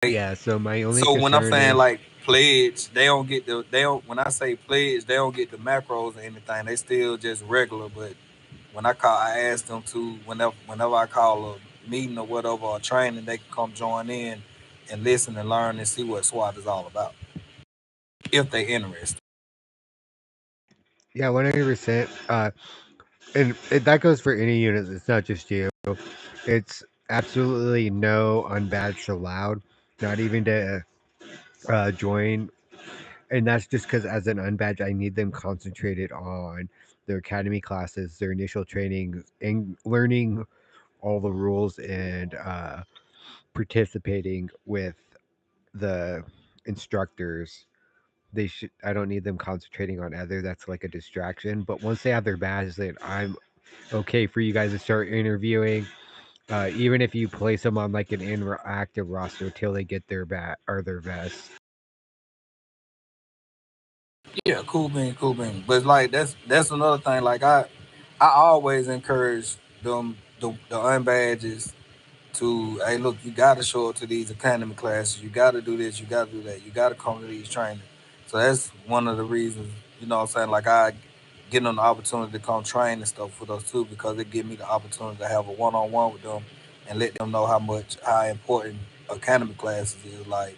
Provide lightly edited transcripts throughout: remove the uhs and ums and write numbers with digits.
Yeah, so my only So when I'm concern saying is, like pledge, they don't get the they don't. When I say pledge, they don't get the macros or anything. They still just regular. But when I ask them to whenever I call a meeting or whatever or training, they can come join in and listen and learn and see what SWAT is all about if they interested. yeah, 100%. That goes for any units. It's not just you. It's absolutely no unbadged allowed, not even to join. And that's just because, as an unbadged, I need them concentrated on their academy classes, their initial training, and learning all the rules and participating with the instructors. They should. I don't need them concentrating on other. That's like a distraction. But once they have their badge, then I'm okay for you guys to start interviewing. Even if you place them on like an interactive roster till they get their bat or their vest. Yeah, cool bean, cool bean. But like that's another thing. Like I always encourage the unbadges to, hey, look, you got to show up to these academy classes. You got to do this. You got to do that. You got to come to these trainings. So that's one of the reasons, what I'm saying, like I get them the opportunity to come train and stuff with us too, because it give me the opportunity to have a one-on-one with them and let them know how important academy classes is. Like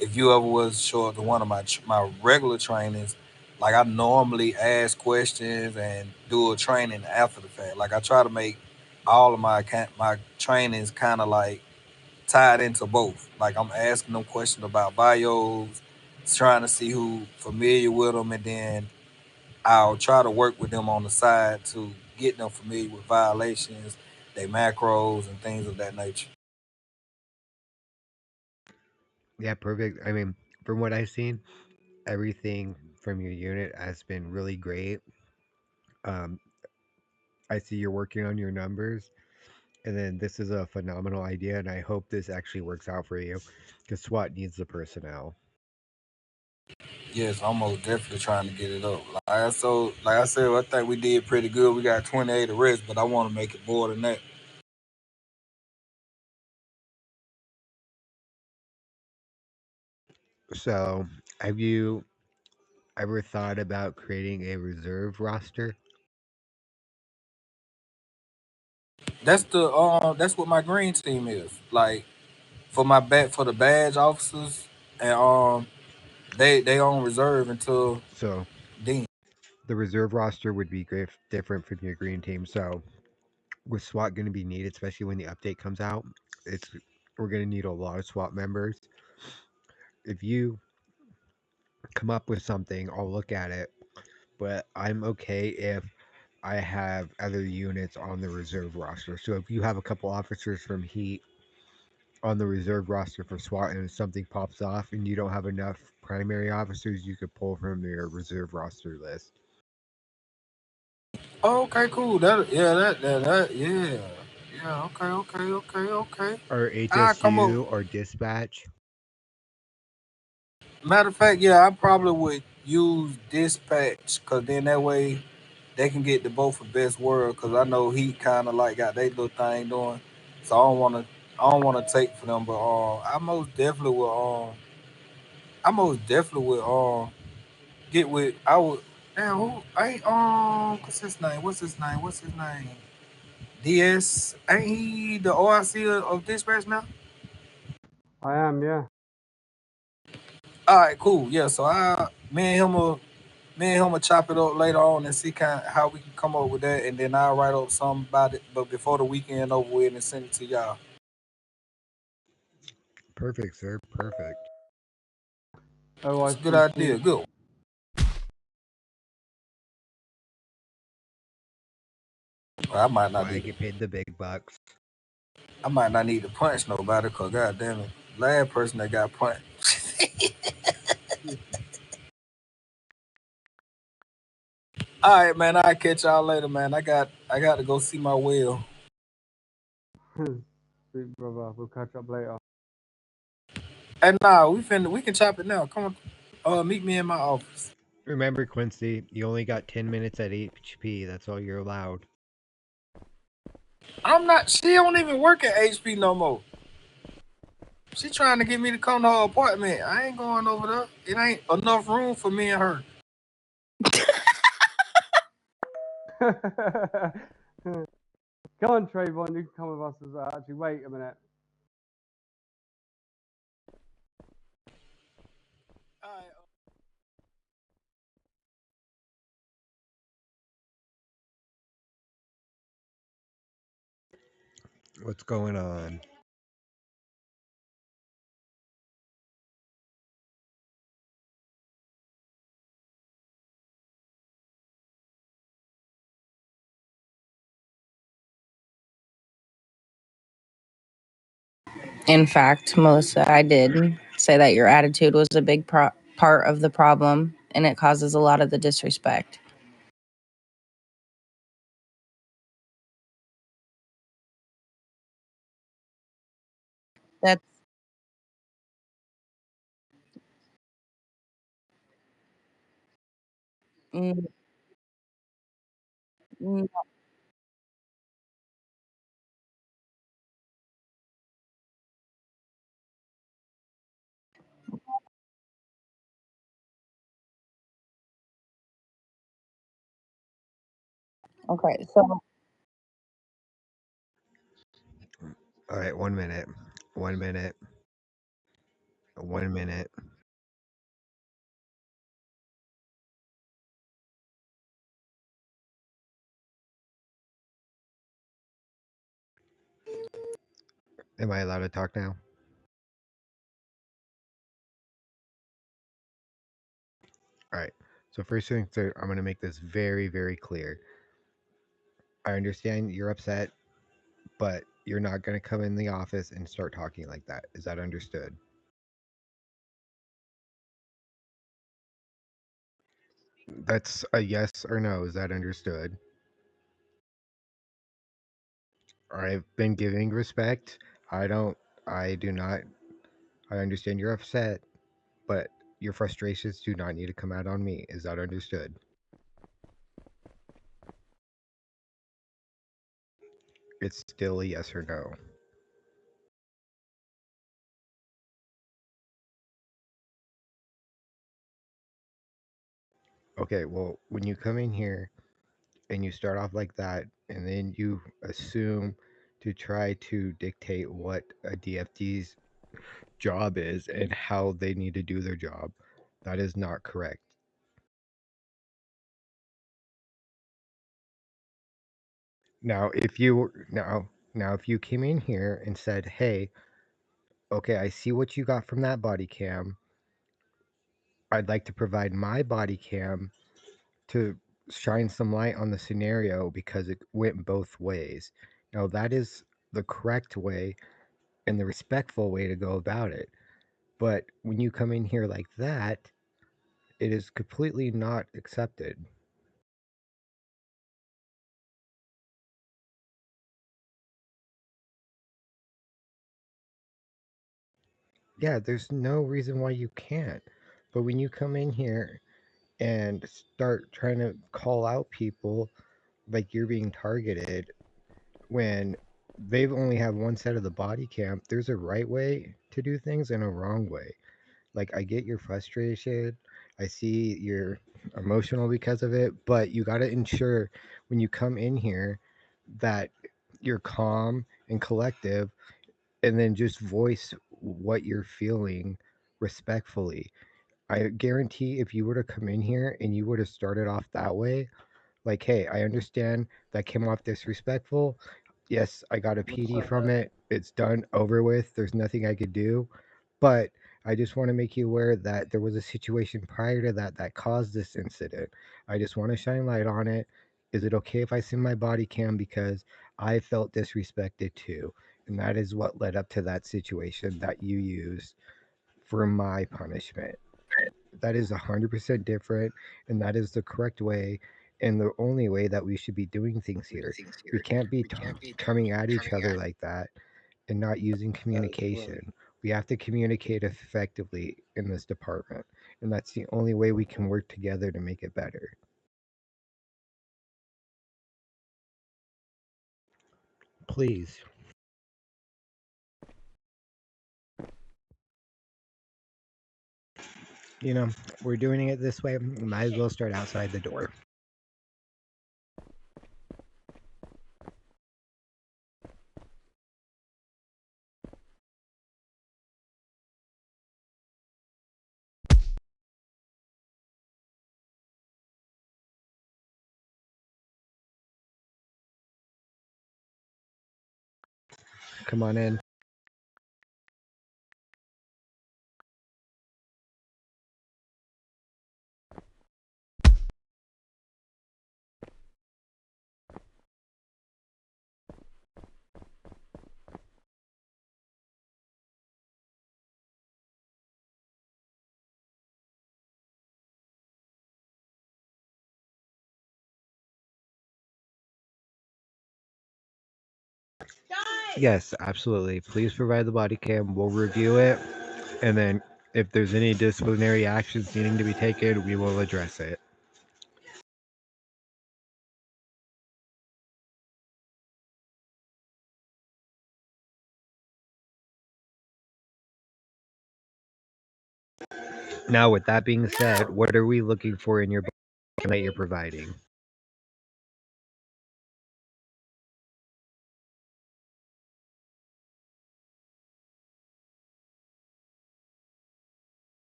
if you ever was show up to one of my regular trainings, like I normally ask questions and do a training after the fact. Like I try to make all of my trainings kind of like tied into both. Like I'm asking them questions about bios, trying to see who familiar with them, and then I'll try to work with them on the side to get them familiar with violations, their macros, and things of that nature. Yeah, perfect. I mean, from what I've seen, everything from your unit has been really great. Um, I see you're working on your numbers, and then this is a phenomenal idea, and I hope this actually works out for you because SWAT needs the personnel. Yes, I'm most definitely trying to get it up. Like I said, I think we did pretty good. We got 28 arrests, but I want to make it more than that. So, have you ever thought about creating a reserve roster? That's what my green team is. Like for the badge officers, and they on reserve until So, then. the reserve roster would be great, different from your green team. So, with SWAT going to be needed, especially when the update comes out, it's we're going to need a lot of SWAT members. If you come up with something, I'll look at it, but I'm okay if I have other units on the reserve roster. So if you have a couple officers from Heat on the reserve roster for SWAT and something pops off and you don't have enough primary officers, you could pull from your reserve roster list. Oh, okay, cool. Yeah. Okay. Or I come up. HSU or dispatch. Matter of fact, yeah, I probably would use dispatch, because then that way they can get the both of best world. Because I know he kind of like got their little thing doing, so I don't want to take for them. But I most definitely would get with I would. Damn, who ain't what's his name? What's his name? DS, ain't he the OIC of dispatch now? I am, yeah. All right, cool. Yeah, so me and him will chop it up later on and see kind of how we can come up with that, and then I'll write up something about it. But before the weekend over with, and send it to y'all. Perfect, sir. Perfect. It's a good OIC idea. team. Good. Well, That's why I get paid the big bucks. I might not need to punch nobody, cause god damn it, last person that got punched. All right, man. I'll catch y'all later, man. I got to go see my wheel. Sweet brother. We'll catch up later. And nah, we can chop it now. Come on, meet me in my office. Remember, Quincy, you only got 10 minutes at HP. That's all you're allowed. I'm not. She don't even work at HP no more. She trying to get me to come to her apartment. I ain't going over there. It ain't enough room for me and her. Come on, Trayvon, you can come with us as well. Actually, wait a minute. All right. What's going on? In fact, Melissa, I did say that your attitude was a big part of the problem and it causes a lot of the disrespect. That's mm, mm, okay. So, All right, 1 minute. 1 minute. 1 minute. Am I allowed to talk now? All right. So first thing, so I'm gonna make this very, very clear. I understand you're upset, but you're not gonna come in the office and start talking like that. Is that understood? That's a yes or no. Is that understood? I've been giving respect. I don't. I do not. I understand you're upset, but your frustrations do not need to come out on me. Is that understood? It's still a yes or no. Okay, well, when you come in here and you start off like that, and then you assume to try to dictate what a DFD's job is and how they need to do their job, that is not correct. Now, if you came in here and said, "Hey, okay, I see what you got from that body cam. I'd like to provide my body cam to shine some light on the scenario because it went both ways." Now, that is the correct way and the respectful way to go about it. But when you come in here like that, it is completely not accepted. Yeah, there's no reason why you can't. But when you come in here and start trying to call out people like you're being targeted when they've only have one set of the body cam, there's a right way to do things and a wrong way. Like, I get your frustration. I see you're emotional because of it, but you got to ensure when you come in here that you're calm and collective and then just voice what you're feeling respectfully. I guarantee if you were to come in here and you would have started off that way, like, hey, I understand that came off disrespectful. Yes, I got a PD from it. It's done, over with. There's nothing I could do. But I just want to make you aware that there was a situation prior to that that caused this incident. I just want to shine light on it. Is it okay if I send my body cam because I felt disrespected too? And that is what led up to that situation that you used for my punishment. That is 100% different, and that is the correct way and the only way that we should be doing things here. We can't be coming at each other like that and not using communication. We have to communicate effectively in this department, and that's the only way we can work together to make it better. Please. You know, we're doing it this way. Might as well start outside the door. Come on in. Yes, absolutely. Please provide the body cam. We'll review it, and then if there's any disciplinary actions needing to be taken, we will address it. Now, with that being said, what are we looking for in your body cam that you're providing?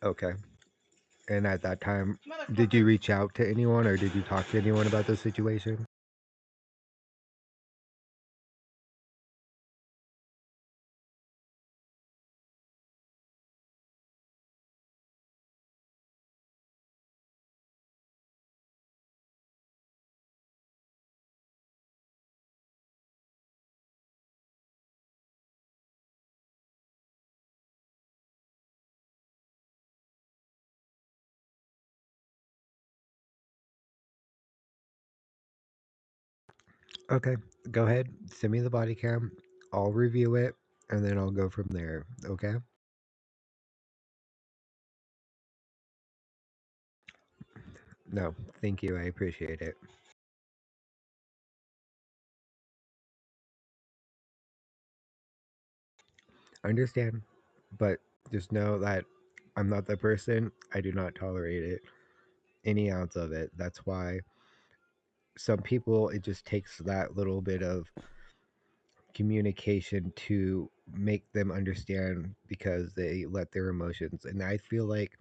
Okay. And at that time, did you reach out to anyone or did you talk to anyone about the situation? Okay, go ahead. Send me the body cam. I'll review it and then I'll go from there. Okay? No, thank you. I appreciate it. I understand, but just know that I'm not the person. I do not tolerate it, any ounce of it. That's why some people, it just takes that little bit of communication to make them understand because they let their emotions. And I feel like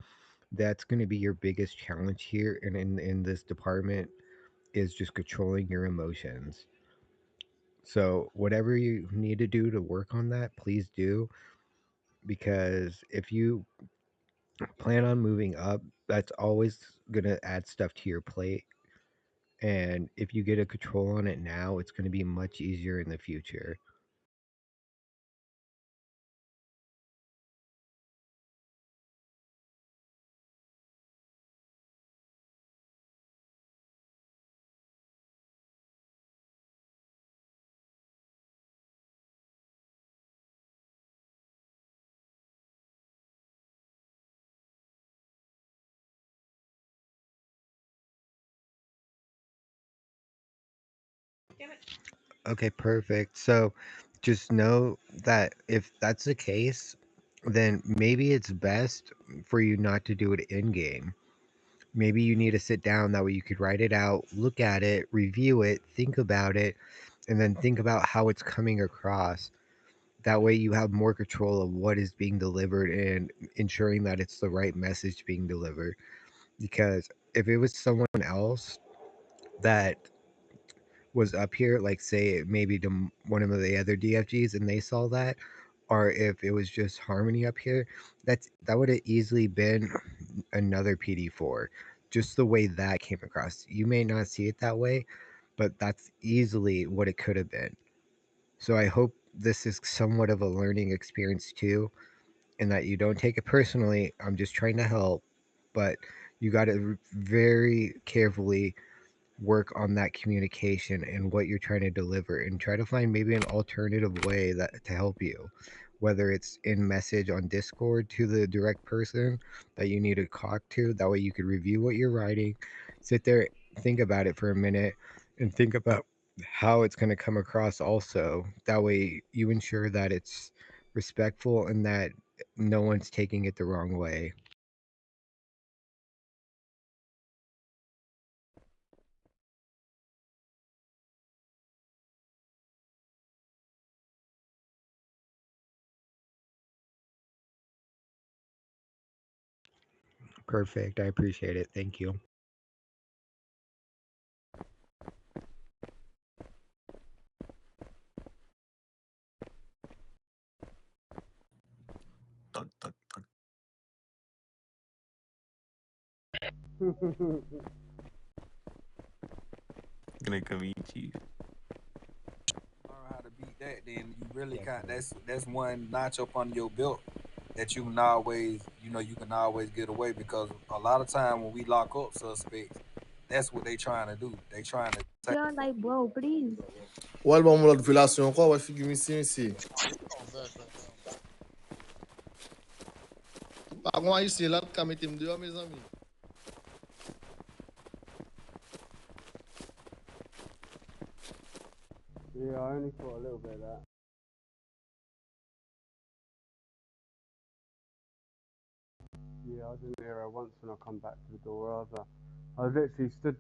that's going to be your biggest challenge here and in this department is just controlling your emotions. So whatever you need to do to work on that, please do, because if you plan on moving up, that's always going to add stuff to your plate. And if you get a control on it now, it's going to be much easier in the future. Okay, perfect. So just know that if that's the case, then maybe it's best for you not to do it in game. Maybe you need to sit down, that way you could write it out, look at it, review it, think about it, and then think about how it's coming across. That way you have more control of what is being delivered and ensuring that it's the right message being delivered. Because if it was someone else that was up here, like say maybe one of the other DFGs, and they saw that, or if it was just Harmony up here, that would have easily been another PD4. Just the way that came across, you may not see it that way, but that's easily what it could have been. So I hope this is somewhat of a learning experience too, and that you don't take it personally. I'm just trying to help, but you got to very carefully work on that communication and what you're trying to deliver, and try to find maybe an alternative way that to help you, whether it's in message on Discord to the direct person that you need to talk to. That way you could review what you're writing, sit there, think about it for a minute and think about how it's going to come across also. That way you ensure that it's respectful and that no one's taking it the wrong way. Perfect. I appreciate it. Thank you. Tak, tak, tak. Gonna come eat you. Learn how to beat that, then you really can't. That's one notch up on your belt that you can always, you can always get away, because a lot of time when we lock up suspects, that's what they trying to do. They trying to take. You're like, bro, please. Wal ba moun lot vilasyon kwa, wè figi misi. Pa gwa yisi, lat ka metem deyo, me zami. Yeah, I only caught a little bit of that. Yeah, I didn't hear her once when I come back to the door either. I literally stood